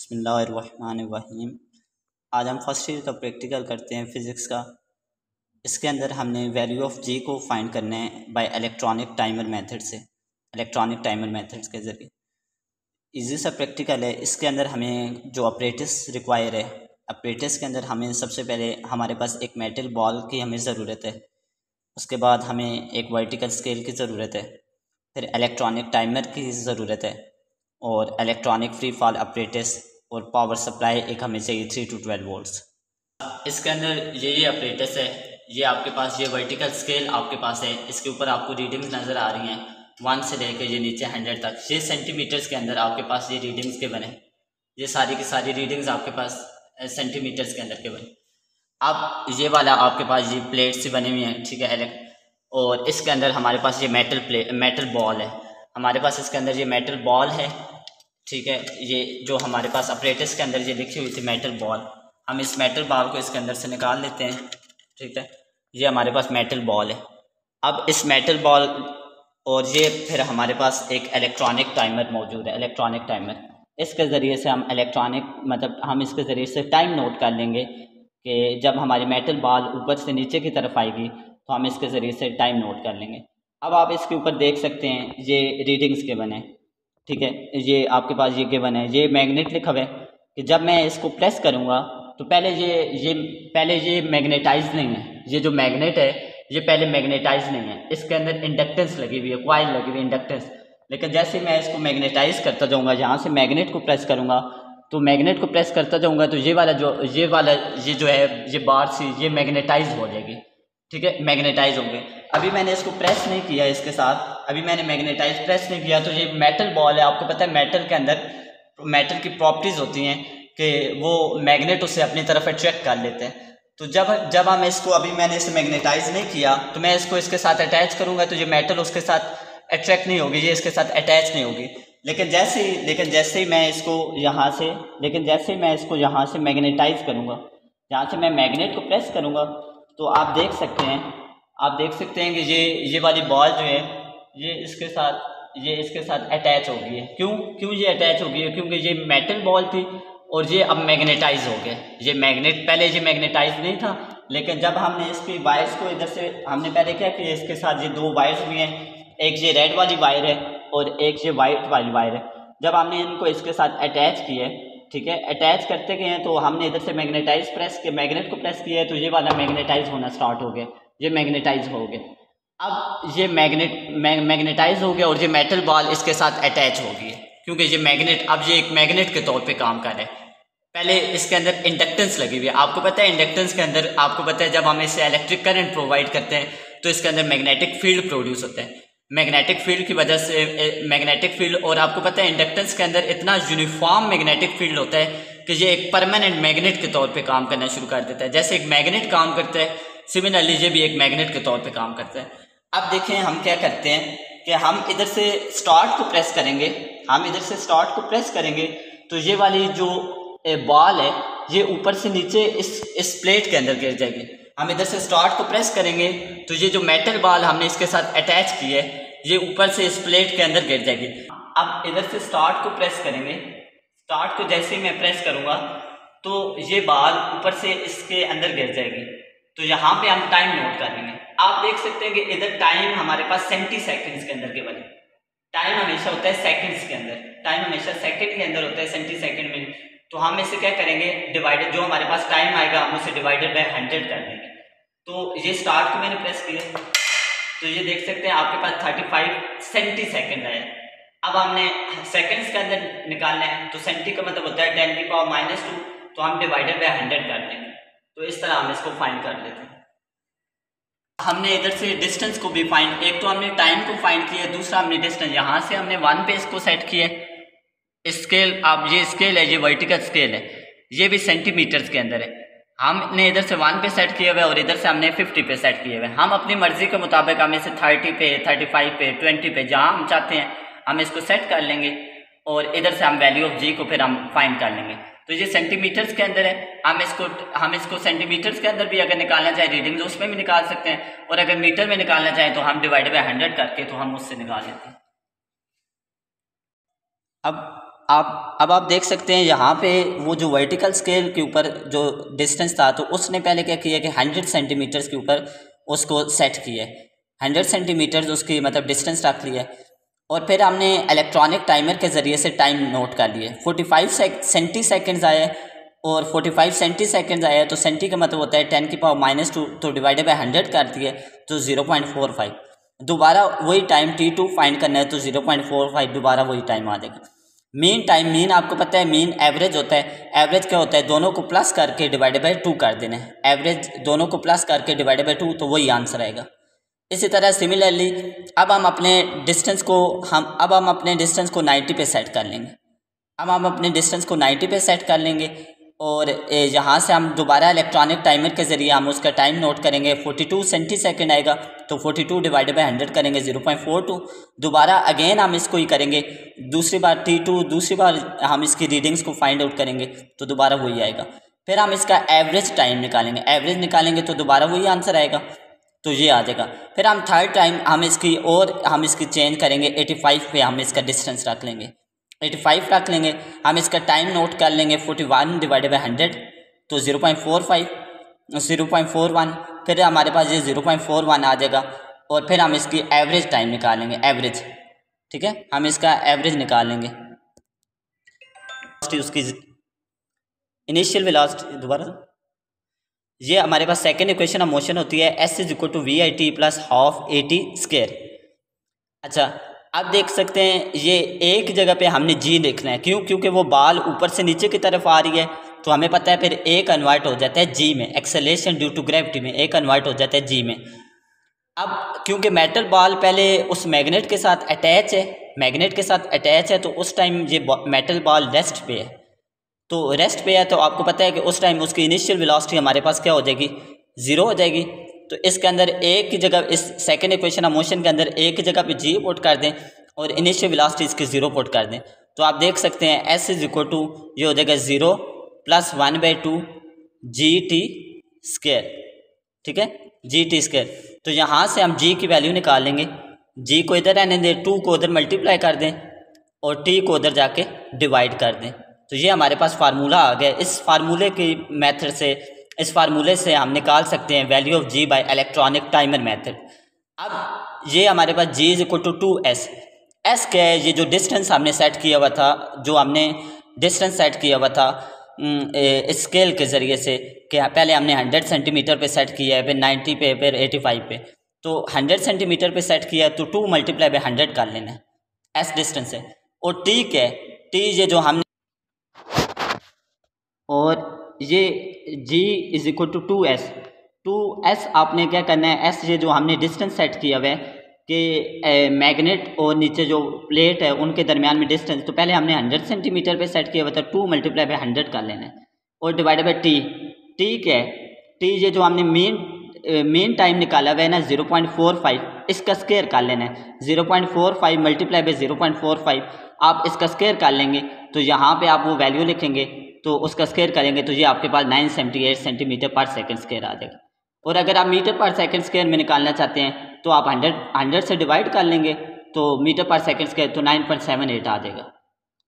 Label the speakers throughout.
Speaker 1: बिस्मिल्लाहिर्रहमानिर्रहीम। आज हम फर्स्ट ईयर का प्रैक्टिकल करते हैं फ़िज़िक्स का। इसके अंदर हमने वैल्यू ऑफ जी को फाइंड करना है बाय इलेक्ट्रॉनिक टाइमर मेथड से, इलेक्ट्रॉनिक टाइमर मेथड्स के ज़रिए। इजी सा प्रैक्टिकल है। इसके अंदर हमें जो अपरेटस रिक्वायर है, अपरेटस के अंदर हमें सबसे पहले हमारे पास एक मेटल बॉल की हमें ज़रूरत है। उसके बाद हमें एक वर्टिकल स्केल की ज़रूरत है, फिर इलेक्ट्रॉनिक टाइमर की ज़रूरत है और इलेक्ट्रॉनिक फ्री फॉल अपरेटस और पावर सप्लाई एक हमें चाहिए 3 to 12 वोल्ट्स। इसके अंदर ये अपरेटस है, ये आपके पास ये वर्टिकल स्केल आपके पास है। इसके ऊपर आपको रीडिंग्स नज़र आ रही हैं 1 से लेकर ये नीचे 100 तक। ये सेंटीमीटर्स के अंदर आपके पास ये रीडिंग्स के बने, ये सारी की सारी रीडिंग्स आपके पास सेंटीमीटर्स के अंदर के बने। अब ये वाला आपके पास ये प्लेट से बनी हुई है, ठीक है। और इसके अंदर हमारे पास ये मेटल बॉल है, हमारे पास इसके अंदर ये मेटल बॉल है, ठीक है। ये जो हमारे पास अपरेटस के अंदर ये लिखी हुई थी मेटल बॉल, हम इस मेटल बॉल को इसके अंदर से निकाल लेते हैं, ठीक है। ये हमारे पास मेटल बॉल है। अब इस मेटल बॉल और ये फिर हमारे पास एक इलेक्ट्रॉनिक टाइमर मौजूद है, इलेक्ट्रॉनिक टाइमर। इसके ज़रिए से हम हम इसके ज़रिए से टाइम नोट कर लेंगे कि जब हमारी मेटल बॉल ऊपर से नीचे की तरफ आएगी तो हम इसके ज़रिए से टाइम नोट कर लेंगे। अब आप इसके ऊपर देख सकते हैं ये रीडिंग्स के बने, ठीक है। ये आपके पास ये गिवन है, ये मैग्नेट लिखा हुआ है कि जब मैं इसको प्रेस करूँगा तो पहले ये मैग्नेटाइज नहीं है। ये जो मैग्नेट है ये पहले मैग्नेटाइज नहीं है, इसके अंदर इंडक्टेंस लगी हुई है, कॉइल लगी हुई है, इंडक्टेंस। लेकिन जैसे मैं इसको मैग्नेटाइज करता जाऊँगा, यहाँ से मैग्नेट को प्रेस करूँगा तो मैग्नेट को प्रेस करता जाऊँगा तो ये जो है ये बार सी ये मैग्नेटाइज हो जाएगी, ठीक है, मैग्नेटाइज होंगे। अभी मैंने इसको प्रेस नहीं किया, इसके साथ अभी मैंने मैग्नेटाइज प्रेस नहीं किया तो ये मेटल बॉल है। आपको पता है मेटल के अंदर मेटल की प्रॉपर्टीज़ होती हैं कि वो मैग्नेट उसे अपनी तरफ अट्रैक्ट कर लेते हैं। तो जब हम इसको, अभी मैंने इसे मैग्नेटाइज नहीं किया तो मैं इसको इसके साथ अटैच करूँगा तो ये मेटल उसके साथ अट्रैक्ट नहीं होगी, ये इसके साथ अटैच नहीं होगी। लेकिन जैसे ही मैं इसको यहाँ से मैग्नेटाइज करूँगा, यहाँ से मैं मैग्नेट को प्रेस करूँगा तो आप देख सकते हैं कि ये वाली बॉल जो है ये इसके साथ अटैच हो गई है। क्यों ये अटैच हो गई है? क्योंकि ये मेटल बॉल थी और ये अब मैग्नेटाइज हो गया। ये मैग्नेट पहले ये मैग्नेटाइज नहीं था, लेकिन जब हमने इसकी वायर्स को इधर से, हमने पहले क्या किया, इसके साथ ये 2 वायर्स भी हैं, एक ये रेड वाली वायर है और एक ये वाइट वाली वायर है। जब हमने इनको इसके साथ अटैच किया, ठीक है, अटैच करते गए हैं तो हमने इधर से मैग्नेट को प्रेस किया है तो ये वाला मैग्नेटाइज होना स्टार्ट हो गया, ये मैग्नेटाइज हो गया। अब ये मैग्नेटाइज हो गया और ये मेटल बॉल इसके साथ अटैच हो गई है, क्योंकि ये एक मैग्नेट के तौर पे काम कर रहा है। पहले इसके अंदर इंडक्टेंस लगी हुई है। आपको पता है इंडक्टेंस के अंदर, आपको पता है जब हम इसे इलेक्ट्रिक करंट प्रोवाइड करते हैं तो इसके अंदर मैग्नेटिक फील्ड प्रोड्यूस होता है। मैग्नेटिक फील्ड की वजह से मैग्नेटिक फील्ड, और आपको पता है इंडक्टेंस के अंदर इतना यूनिफॉर्म मैग्नेटिक फील्ड होता है कि ये एक परमानेंट मैग्नेट के तौर पे काम करना शुरू कर देता है। जैसे एक मैग्नेट काम करता है, सिमिलरली ये भी एक मैग्नेट के तौर पे काम करता है। अब देखें हम क्या करते हैं कि हम इधर से स्टार्ट को प्रेस करेंगे तो ये वाली जो बॉल है ये ऊपर से नीचे इस प्लेट के अंदर गिर जाएगी। हम इधर से स्टार्ट को प्रेस करेंगे तो ये जो मेटल बॉल हमने इसके साथ अटैच की है ये ऊपर से इस प्लेट के अंदर गिर जाएगी। अब इधर से स्टार्ट को प्रेस करेंगे, स्टार्ट को जैसे ही मैं प्रेस करूँगा तो ये बॉल ऊपर से इसके अंदर गिर जाएगी। तो यहाँ पे हम टाइम नोट कर लेंगे। आप देख सकते हैं कि इधर टाइम हमारे पास सेंटी सेकेंड्स के अंदर के बने। टाइम हमेशा होता है सेकंड्स के अंदर, टाइम हमेशा सेकंड के अंदर होता है, सेंटी सेकंड में। तो हम इसे क्या करेंगे, डिवाइडेड, जो हमारे पास टाइम आएगा हम उसे डिवाइडेड बाय 100 कर देंगे। तो ये स्टार्ट को मैंने प्रेस किया तो ये देख सकते हैं आपके पास 35 सेंटी सेकंड आया। अब हमने सेकंड्स के अंदर निकालना है तो सेंटी का मतलब होता है 10⁻², तो हम डिवाइडेड बाय 100 कर देंगे। तो इस तरह हम इसको फाइंड कर लेते हैं। हमने इधर से डिस्टेंस को भी फाइंड, एक तो हमने टाइम को फाइंड किया, दूसरा हमने डिस्टेंस, यहाँ से हमने 1 पे इसको सेट किया। स्केल, अब ये स्केल है, ये वर्टिकल स्केल है, ये भी सेंटीमीटर्स के अंदर है। हमने इधर से 1 पे सेट किया हुआ है और इधर से हमने 50 पे सेट किया हुआ है। हम अपनी मर्जी के मुताबिक हम इसे 30 पे, 35 पे, 20 पे, जहाँ हम चाहते हैं हम इसको सेट कर लेंगे और इधर से हम वैल्यू ऑफ जी को फिर हम फाइंड कर लेंगे। तो ये सेंटीमीटर्स के अंदर है, हम इसको सेंटीमीटर्स के अंदर भी अगर निकालना चाहे रीडिंग्स उसमें भी निकाल सकते हैं, और अगर मीटर में निकालना चाहें तो हम डिवाइड बाय 100 करके तो हम उससे निकाल लेते हैं। अब अब आप देख सकते हैं यहाँ पे वो जो वर्टिकल स्केल के ऊपर जो डिस्टेंस था, तो उसने पहले क्या किया कि 100 सेंटीमीटर्स के ऊपर उसको सेट किया है, 100 सेंटीमीटर्स उसकी मतलब डिस्टेंस रख लिया है। और फिर हमने इलेक्ट्रॉनिक टाइमर के ज़रिए से टाइम नोट कर लिए। 45 सेंटी सेकेंड्स आए और 45 सेंटी सेकेंड्स आया, तो सेंटी का मतलब होता है 10⁻², तो डिवाइडेड बाय 100 कर दिए तो 0.45। दोबारा वही टाइम T2 फाइंड करना है तो 0.45 दोबारा वही टाइम आ जाएगा। मीन टाइम, मीन आपको पता है मीन एवरेज होता है। एवरेज क्या होता है, दोनों को प्लस करके डिवाइडेड बाय 2 कर देना है। एवरेज दोनों को प्लस करके डिवाइडेड बाय 2, तो वही आंसर आएगा। इसी तरह सिमिलरली अब हम अपने डिस्टेंस को 90 पे सेट कर लेंगे। अब हम अपने डिस्टेंस को 90 पे सेट कर लेंगे और यहाँ से हम दोबारा इलेक्ट्रॉनिक टाइमर के ज़रिए हम उसका टाइम नोट करेंगे। 42 सेंटी सेकेंड आएगा, तो 42 डिवाइडेड बाय 100 करेंगे 0.42। दोबारा अगेन हम इसको ही करेंगे, दूसरी बार T2, दूसरी बार हम इसकी रीडिंग्स को फाइंड आउट करेंगे तो दोबारा वही आएगा। फिर हम इसका एवरेज टाइम निकालेंगे, एवरेज निकालेंगे तो दोबारा वही आंसर आएगा, तो ये आ जाएगा। फिर हम थर्ड टाइम हम इसकी चेंज करेंगे 85 पे, हम इसका डिस्टेंस रख लेंगे, 85 रख लेंगे। हम इसका टाइम नोट कर लेंगे 41 डिवाइडेड बाय 100, तो 0.41। फिर हमारे पास ये 0.41 आ जाएगा और फिर हम इसकी एवरेज टाइम निकालेंगे, एवरेज, ठीक है, हम इसका एवरेज निकालेंगे। उसकी इनिशियल वेलोसिटी, दोबारा ये हमारे पास सेकेंड इक्वेशन ऑफ मोशन होती है S = VIT + ½ AT²। अच्छा, अब देख सकते हैं ये एक जगह पे हमने G लिखना है, क्यों? क्योंकि वो बाल ऊपर से नीचे की तरफ आ रही है, तो हमें पता है फिर A कन्वर्ट हो जाता है G में, एक्सेलरेशन ड्यू टू ग्रेविटी में A कन्वर्ट हो जाता है G में। अब क्योंकि मेटल बॉल पहले उस मैग्नेट के साथ अटैच है, तो उस टाइम ये मेटल बॉल रेस्ट पे है, तो आपको पता है कि उस टाइम उसकी इनिशियल वेलोसिटी हमारे पास क्या हो जाएगी, 0 हो जाएगी। तो इसके अंदर एक ही जगह, इस सेकंड इक्वेशन ऑफ मोशन के अंदर एक ही जगह पे G पुट कर दें और इनिशियल वेलोसिटी इसकी 0 पुट कर दें, तो आप देख सकते हैं S = ये हो जाएगा 0 + 1/2 GT², ठीक है, GT²। तो यहाँ से हम G की वैल्यू निकाल लेंगे। G को इधर रहने दें, 2 को उधर मल्टीप्लाई कर दें और T को उधर जाके डिवाइड कर दें, तो ये हमारे पास फार्मूला आ गया। इस फार्मूले से हम निकाल सकते हैं value of G bye electronic timer method. अब ये हमारे पास G = 2S। S क्या है, ये जो डिस्टेंस हमने सेट किया हुआ था, स्केल के ज़रिए से, कि पहले हमने 100 सेंटीमीटर पे सेट किया है, फिर 90 पे, फिर 85 पे, तो 100 सेंटीमीटर पे सेट किया तो 2 × 100 कर लेना है, S डिस्टेंस है। और T क्या है, T ये जो हमने, और ये G = 2S आपने क्या करना है, S ये जो हमने डिस्टेंस सेट किया हुआ है कि मैग्नेट और नीचे जो प्लेट है उनके दरमियान में डिस्टेंस, तो पहले हमने 100 सेंटीमीटर पे सेट किया हुआ था, 2 × 100 कर लेना है और डिवाइडेड बाय T क्या है, T ये जो हमने मेन टाइम निकाला हुआ है ना 0.45, इसका स्क्वायर कर लेना है, 0.45 × 0.45 आप इसका स्क्वायर कर लेंगे, तो यहाँ पे आप वो वैल्यू लिखेंगे तो उसका स्क्वायर करेंगे तो ये आपके पास 978 सेंटीमीटर पर सेकंड स्क्वायर आ जाएगा। और अगर आप मीटर पर सेकंड स्क्वायर में निकालना चाहते हैं तो आप 100 से डिवाइड कर लेंगे, तो मीटर पर सेकंड स्क्वायर तो 9.78 आ जाएगा।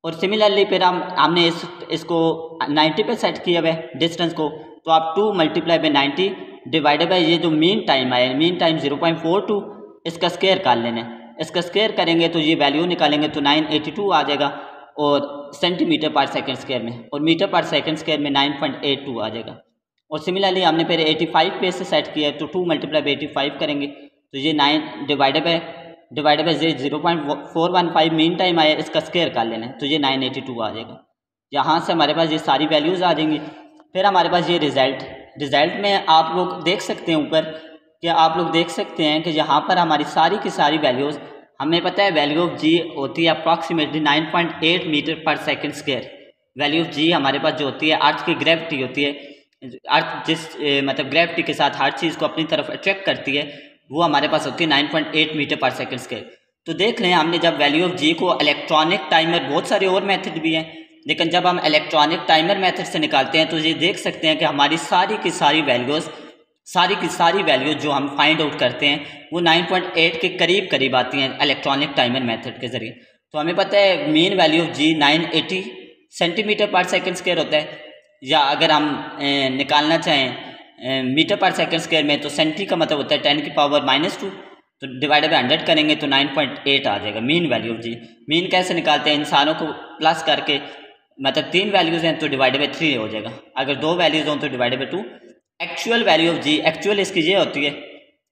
Speaker 1: और सिमिलरली फिर हमने इसको 90 पे सेट किया हुआ है डिस्टेंस को, तो आप 2 × 90 डिवाइडेड बाय ये जो मीन टाइम आया, मीन टाइम 0.42, इसका स्क्वायर कर लेना है। इसका स्क्वायर करेंगे तो ये वैल्यू निकालेंगे तो 982 आ जाएगा, और सेंटीमीटर पर सेकंड स्क्वायर में, और मीटर पर सेकंड स्क्वायर में 9.82 आ जाएगा। और सिमिलरली हमने फिर 85 पे से सेट किया है, तो 2 × 85 करेंगे तो ये 9 डिवाइडेड बाय 0.415 मीन टाइम आया, इसका स्क्वायर कर लेना है तो ये 982 आ जाएगा। यहाँ से हमारे पास ये सारी वैल्यूज़ आ जाएंगी। फिर हमारे पास ये रिज़ल्ट में आप लोग देख सकते हैं ऊपर, कि आप लोग देख सकते हैं कि यहाँ पर हमारी सारी की सारी वैल्यूज़, हमें पता है वैल्यू ऑफ G होती है अप्रॉक्सीमेटली 9.8 मीटर पर second square. Value of G हमारे पास जो होती है, अर्थ की ग्रेविटी होती है, अर्थ मतलब ग्रेविटी के साथ हर चीज़ को अपनी तरफ अट्रैक्ट करती है, वो हमारे पास होती है 9.8 मीटर पर सेकंड स्क्वायर। तो देख लें हमने जब वैल्यू ऑफ G को इलेक्ट्रॉनिक टाइमर, बहुत सारे और मेथड भी हैं, लेकिन जब हम इलेक्ट्रॉनिक टाइमर मेथड से निकालते हैं तो ये देख सकते हैं कि हमारी सारी की सारी वैल्यूज़ जो हम फाइंड आउट करते हैं वो 9.8 के करीब आती हैं इलेक्ट्रॉनिक टाइमर मेथड के ज़रिए। तो हमें पता है mean value of g 980 centimetre per second square होता है, या अगर हम निकालना चाहें मीटर पर सेकंड स्क्वायर में तो सेंटी का मतलब होता है 10 की पावर -2, तो डिवाइडेड बाय 100 करेंगे तो 9.8 आ जाएगा mean value of g. Mean कैसे निकालते हैं, इंसानों को प्लस करके, मतलब 3 वैल्यूज़ हैं तो डिवाइडेड बाय 3 हो जाएगा, अगर 2 वैल्यूज़ हों तो divided by 2। Actual value of g, actual इसकी ये होती है,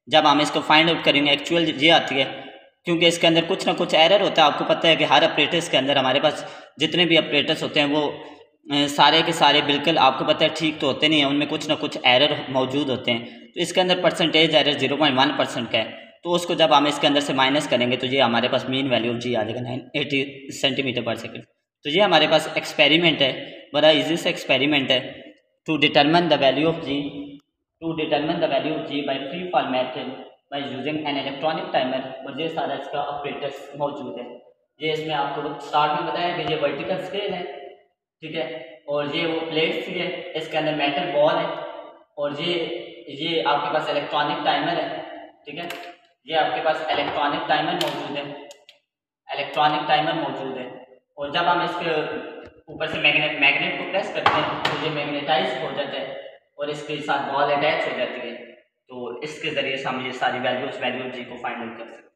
Speaker 1: जब हम इसको फाइंड आउट करेंगे एक्चुअल ये आती है, क्योंकि इसके अंदर कुछ ना कुछ एरर होता है। आपको पता है कि हर ऑपरेटर्स के अंदर हमारे पास जितने भी ऑपरेटर्स होते हैं वो सारे के सारे बिल्कुल आपको पता है ठीक तो होते नहीं हैं, उनमें कुछ ना कुछ एरर मौजूद होते हैं। तो इसके अंदर परसेंटेज एरर 0.1% का है, तो उसको जब हम इसके अंदर से माइनस करेंगे तो ये हमारे पास मीन वैल्यू ऑफ जी आ जाएगा 980 सेंटीमीटर पर सेकेंड। तो ये हमारे पास एक्सपेरिमेंट है, बड़ा ईजी सा एक्सपेरिमेंट है, to determine the value of g, to determine the value of g by free fall method by using an electronic timer. और ये सारा इसका ऑपरेटर्स मौजूद है। ये इसमें आपको स्टार्ट में बताया कि ये वर्टिकल स्केल है, ठीक है, और ये वो प्लेट्स है, इसके अंदर मेटल बॉल है, और ये आपके पास इलेक्ट्रॉनिक टाइमर है, ठीक है, ये आपके पास इलेक्ट्रॉनिक टाइमर मौजूद है, इलेक्ट्रॉनिक टाइमर मौजूद है। और जब हम इसके ऊपर से मैग्नेट को प्रेस करते हैं तो ये मैग्नेटाइज हो जाता है और इसके साथ बॉल अटैच हो जाती है। तो इसके ज़रिए से हम ये सारी वैल्यू जी को फाइंड आउट कर सकते हैं।